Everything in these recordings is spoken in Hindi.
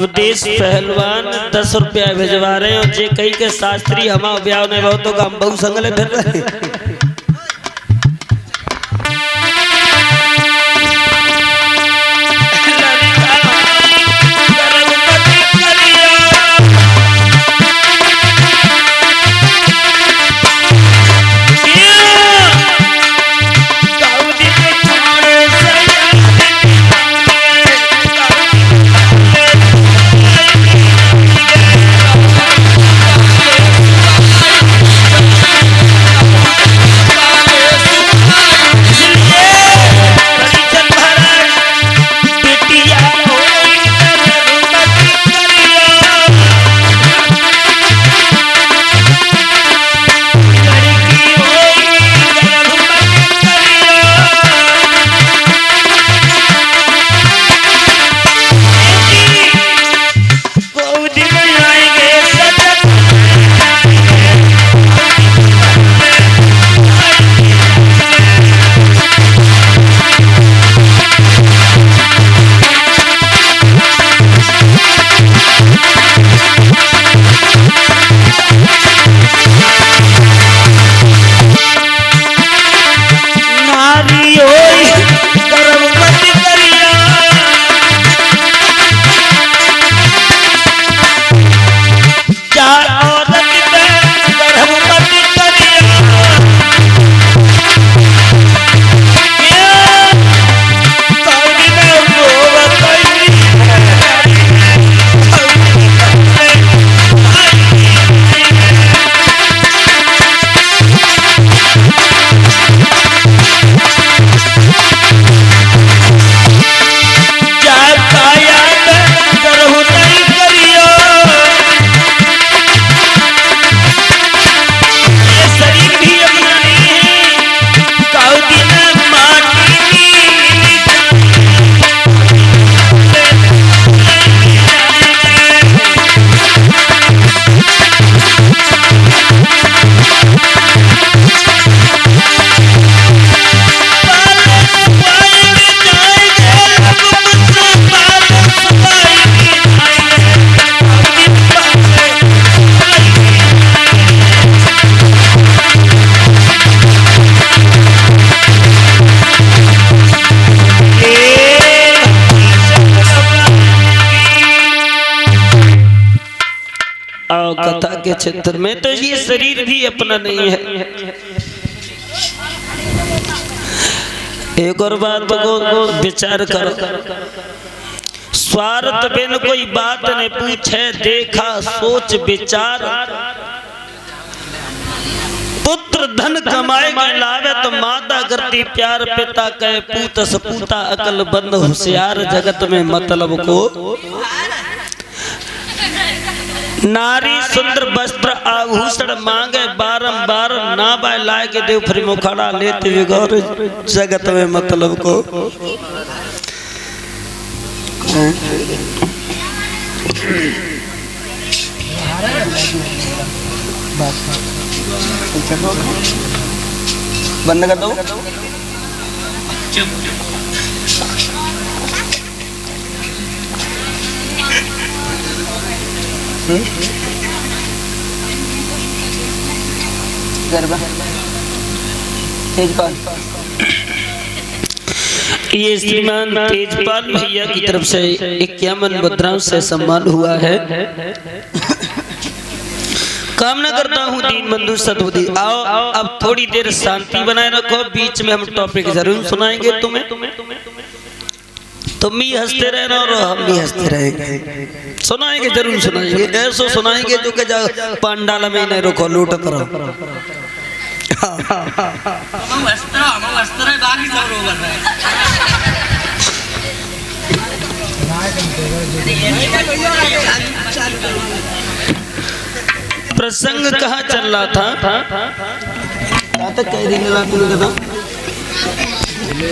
अवधेश पहलवान 10 रुपया भिजवा रहे हैं और जे कई के शास्त्री हमा ब्याह ने बहुत तो हम बहु संगले फिर रहे हैं। कथा के क्षेत्र में तो ये शरीर भी अपना नहीं है। एक और बात को विचार करो, स्वार्थ बिन कोई बात ने पूछे, देखा सोच विचार, पुत्र धन कमाए के लावे तो माता करती प्यार, पिता कहे पूत सपूता अकल बंद होशियार, जगत में मतलब को नारी सुंदर वस्त्र आभूषण मांगे बारंबार, ना बाय लाए के देव फिर मुखड़ा लेते विगौर, जगत में मतलब को बंद कर दो। तेजपाल, ये श्रीमान तेजपाल भैया की तरफ से 51 मुद्राओं से सम्मान हुआ है। कामना करता हूँ दीन बंधु सद्बुद्धि। आओ अब थोड़ी देर शांति बनाए रखो, बीच में हम टॉपिक जरूर सुनाएंगे तुम्हें, तुम भी हंसते रहना और हम भी हंसते रहेंगे। सुनाएंगे जरूर सुनाएंगे, ऐसो सुनाएंगे जो कि पांडाल में नहीं रोको लूटत रहो। प्रसंग कहाँ चल रहा था?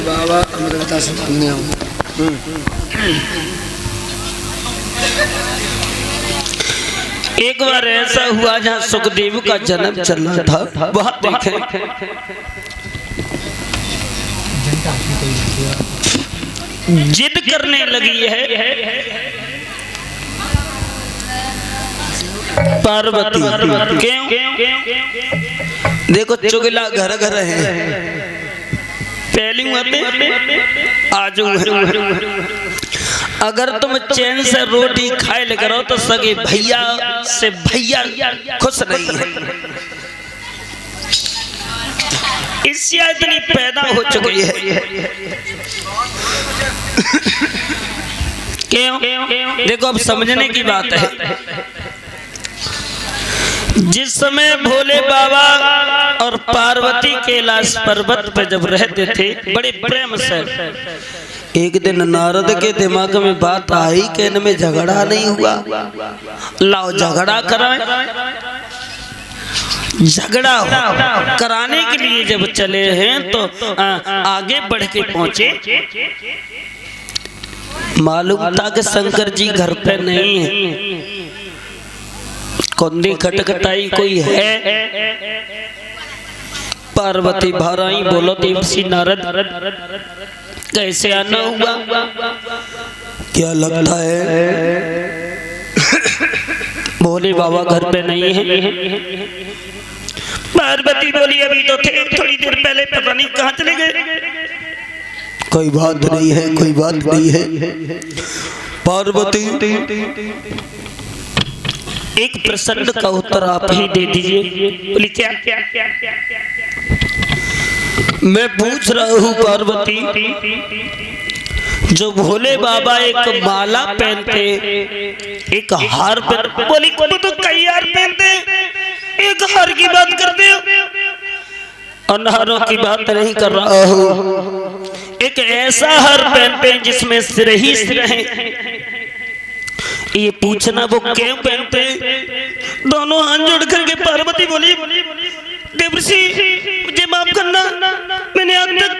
बाबा अमृता से एक बार ऐसा हुआ जहाँ सुखदेव का जन्म चल रहा था। वहां देखें जिद करने लगी है पार्वती क्यों? देखो चुगला घर घर है, पहली आज अगर तुम चैन से रोटी खाए ले करो तो सगे भैया से भैया खुश नहीं है। इससे इतनी पैदा हो चुकी है। क्यों? देखो अब समझने की बात है। जिस समय भोले बाबा और पार्वती कैलाश पर्वत पर जब रहते थे बड़े प्रेम से, एक दिन नारद के दिमाग में बात आई कि इनमें झगड़ा नहीं हुआ, लाओ झगड़ा कराएं। झगड़ा कराने के लिए जब चले हैं तो आगे बढ़ के पहुंचे, मालूम था कि शंकर जी घर पे नहीं है। कुंडी खटखटाई कोई है, पार्वती भराई बोलो देवसी नारद कैसे आना हुआ? क्या लगता है भोले बाबा घर पे नहीं है? पार्वती बोली अभी तो थे, थोड़ी देर पहले पता नहीं कहाँ चले गए। कोई बात नहीं है, कोई बात नहीं है। पार्वती एक प्रश्न का उत्तर आप ही दे दीजिए। बोली क्या? मैं पूछ रहा हूँ पार्वती, जो भोले बाबा एक माला पहनते, एक हार पहनते, बोली तो कई हार पहनते, एक हार की बात करते हो? अनहारों की बात नहीं कर रहा हूँ, एक ऐसा हार पहनते हैं जिसमें सिर ही सिर है। ये पूछना वो क्यों पहनते? दोनों हाथ जोड़ करके पार्वती बोली देवर्षि मुझे माफ करना, मैंने आज तक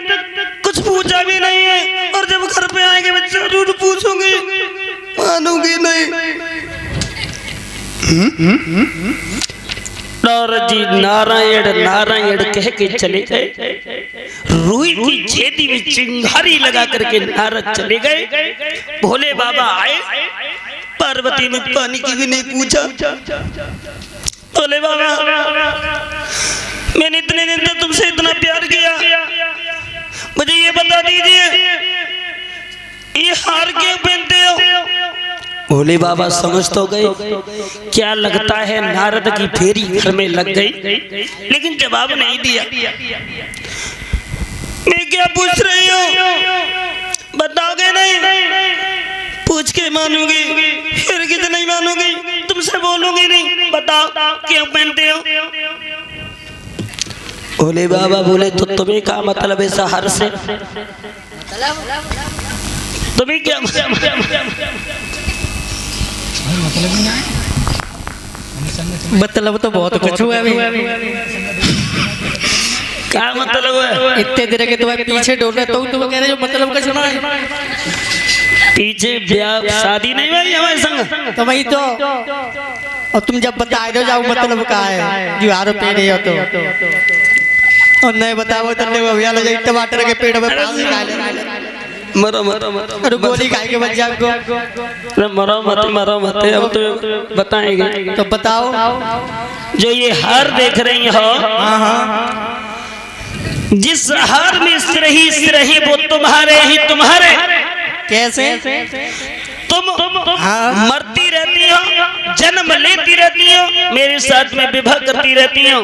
कुछ पूछा भी नहीं है, और जब घर पे आएंगे मैं जरूर पूछूंगी, मानूंगी नहीं। जी नारायण नारायण कह के चले गए। रूई की छेदी में चिंगारी लगा करके नारद चले गए। भोले बाबा आए, पार्वती ने पानी की भी नहीं पूछा। भोले बाबा मैंने इतने दिन तक तुमसे इतना प्यार किया, मुझे ये बता दीजिए ये हार क्यों पहनते हो? भोले बाबा समझ तो गए, क्या लगता है नारद की फेरी घर में लग गई, लेकिन जवाब नहीं दिया। मैं क्या पूछ रही हूँ बताओगे नहीं? पूछ के मानूंगी, फिर कितने नहीं मानूंगी, तुमसे बोलूंगी नहीं। बताओ क्यों पहनते हो? भोले बाबा बोले तो तुम्हें क्या मतलब है हार से? तुम्हें क्या मतलब? तो बहुत कुछ हुआ अभी। क्या मतलब है? इतने देर के तुम्हारे पीछे डोल रहे तो तुम कह रहे जो मतलब का सुना है? पीछे ब्याह शादी नहीं हुई हमारे संग तो वही तो, और तुम जब बता दो जाओ मतलब का है जो हारो पे रहे हो तो, और नहीं बताओ तो ले वो यार टमाटर के पेड़ में पानी खा ले। मरो मरो मरो, और गोली खाए के बच जाओ। मरो मत मरो मत, अब तो बताएंगे। तो बताओ। जो ये हार देख रही हो, जिस हार में सिर ही वो तुम्हारे ही तुम्हारे। कैसे? तुम मरती रहती हो, जन्म लेती रहती हो, मेरे साथ में विवाह करती रहती हो।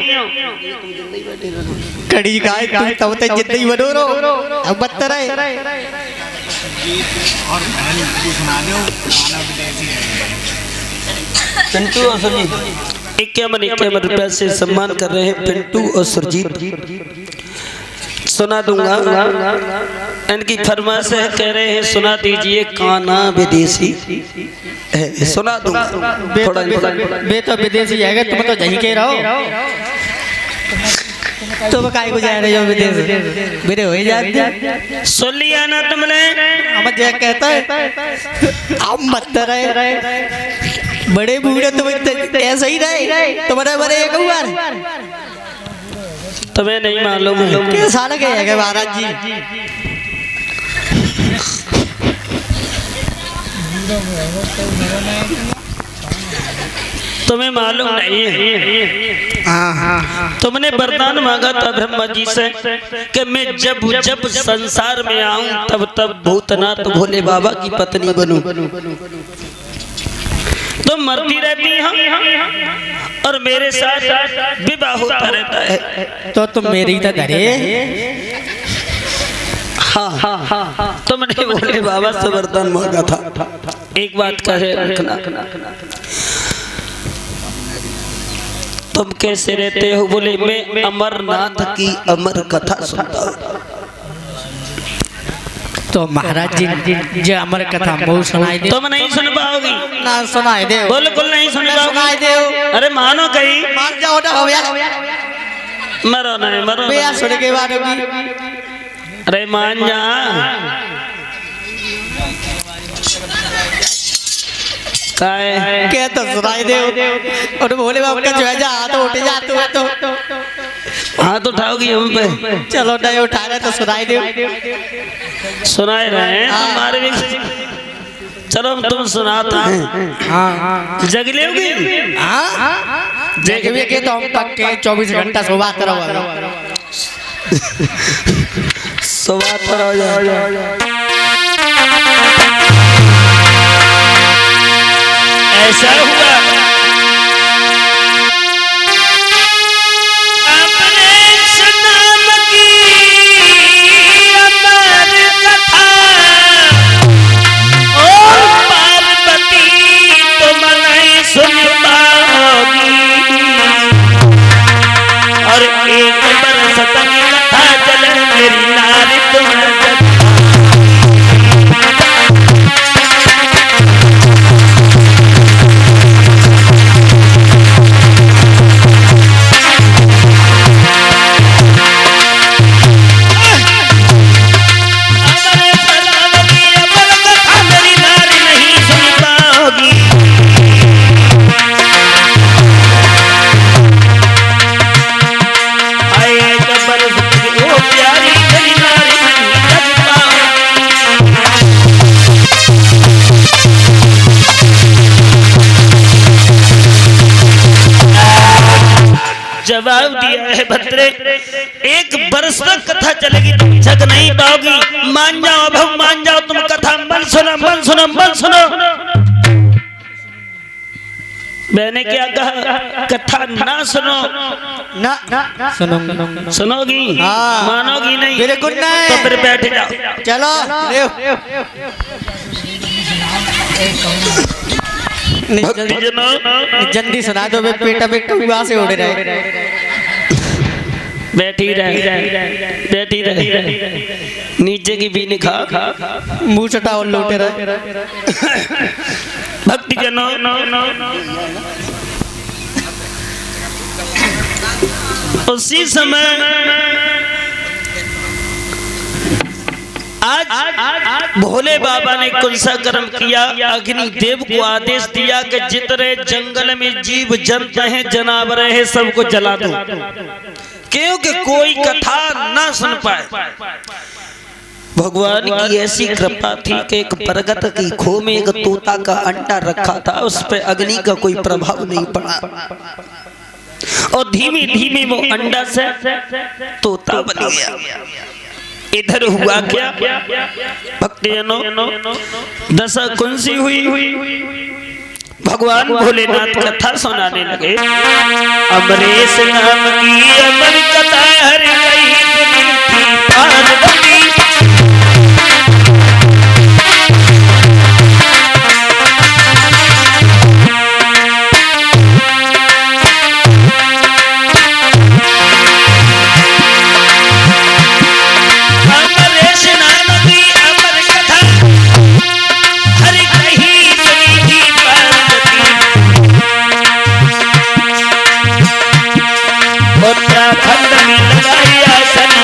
कड़ी गाय तुम तब तक जितने ही बनो रहो, अब बदतर है। पिंटू और सुरजीत 51 रुपए से सम्मान कर रहे हैं पिंटू और सुरजीत। सुना दूंगा, इनकी फरमाइश है, कह रहे हैं सुना दीजिए काना विदेशी है। सुना दूंगा थोड़ा। बे तो विदेशी है, तुम तो जहीं के रहो, तो काय को जा रहे हो विदेश? मेरे हो जाते। सुन लिया ना तुमने? हम जो कहता है आप मत रहे बड़े बूढ़े तुम ऐसे ही रहे, तुम्हारे बड़े एक बार तुम्हें नहीं मालूम है कैसा लगे महाराज जी? तुम्हें मालूम नहीं है, तुमने वरदान मांगा था ब्रह्मा जी से कि मैं जब जब संसार में आऊं तब तब भूतनाथ भोले बाबा की पत्नी बनूं। तुम मरती रहती हो और मेरे साथ विवाह होता रहता है। तो तुम मेरी तो धरे। हाँ, तुमने भोले बाबा से वरदान मांगा था। एक बात कहे रखना, तुम कैसे रहते हो? बोले मैं अमरनाथ की अमर कथा सुनता हूँ। तो महाराज जी जो अमर कथा वो सुनाई दे। तुम नहीं सुन पाओगी ना, सुनाई दे। बिल्कुल नहीं सुन पाओगी। सुनाई दे। अरे मानो कहीं मान जाओ ना भैया, मरो नहीं, मरो भैया सुन के बाद होगी। अरे मान जा। क्या तो सुनाई दे। और भोले बाबा का जो है जा तो उठ जा तो हाथ उठाओगी हम पे? चलो नहीं उठा रहे तो सुनाई दे। सुनाए रहे हैं हमारे भी। चलो हम तुम सुनाते हैं। जग लोगी? जग भी के तो हम पक्के 24 घंटा सुबह करो। सुबह करो जाओ। ऐसा हुआ अपने सनाम की अमर कथा और पार्वती तुम नहीं सुन पाओगी। और एक बरस तक कथा चले मेरी नारी तुम जवाब दिया है भद्रे। एक बरस तक कथा चलेगी, तुम जग नहीं पाओगी। मान जाओ, अब हम मान जाओ। तुम कथा मन सुनो, मन सुनो, मन सुनो। मैंने क्या कहा? कथा ना सुनो ना सुनो। सुनोगी? मानोगी नहीं? बिल्कुल नहीं। तो फिर बैठ जाओ। चलो जल्दी सुना दो। पेटा पेटा से उड़ रहे। बैठी रहे, बैठी रहे। नीचे की भी निखा मुंह चटा और लौटे रहे। भक्ति जनो उसी समय आज भोले बाबा ने कौन सा कर्म किया? अग्नि देव को आदेश दिया कि जितने जंगल में जीव जंतु हैं, जानवर हैं, सबको जला दो, क्योंकि कोई कथा ना सुन पाए। भगवान की ऐसी कृपा थी कि एक बरगद की खो में एक तोता का अंडा रखा था, उस पर अग्नि का कोई प्रभाव नहीं पड़ा और धीमे धीमे वो अंडा से तोता बन गया। इधर हुआ क्या भक्तजनों? दशा कुंसी हुई। भगवान भोलेनाथ कथा सुनाने लगे। अमरेश नाम की अमर कथा हर गई थी पार्वती। उत्तराखंड में लगाया सन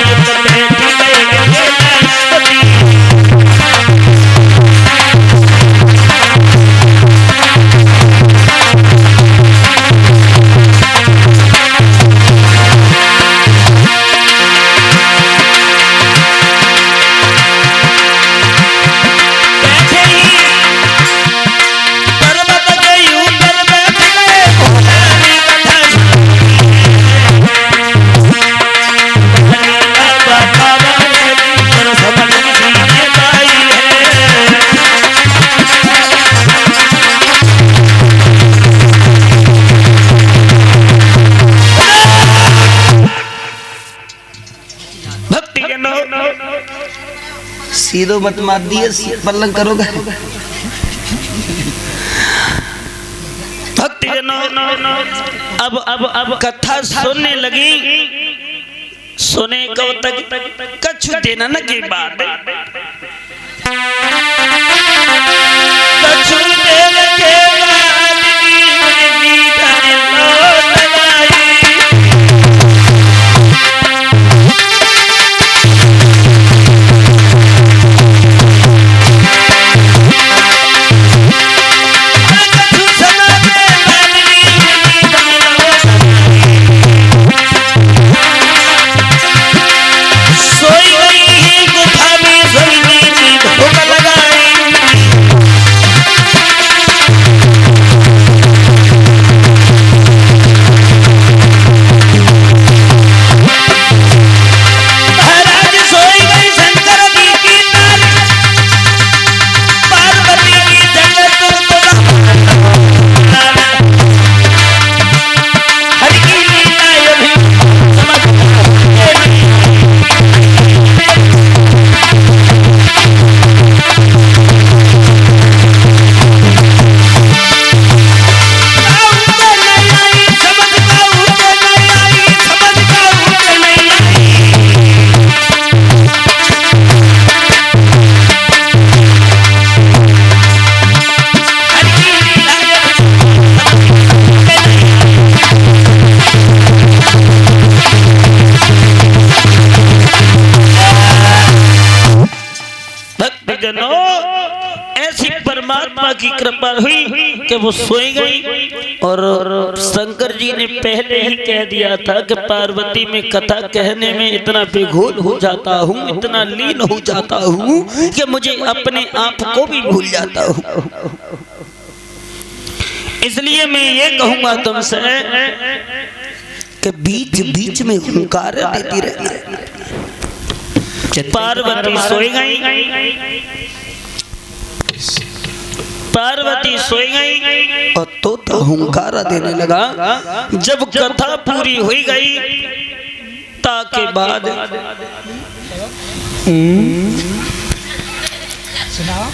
सीधो मत मार दिए पल्लंग करोगे। भक्तजनों अब कथा सुनने लगी। सुने कब तक कछु देना न के बाद कछु देने के बाद ऐसी परमात्मा की कृपा हुई कि वो सोई गई। और शंकर जी ने पहले ही कह दिया था कि पार्वती में कथा कहने में इतना बेघोल हो जाता हूँ, इतना लीन हो जाता हूँ कि मुझे अपने आप को भी भूल जाता हूँ। इसलिए मैं ये कहूंगा तुमसे कि बीच बीच में हुंकार देती रहती। पार्वती सोई गई, पार्वती सोई गई और तोता हुंकारा देने लगा। जब कथा पूरी हुई गई ताके बाद सुनाओ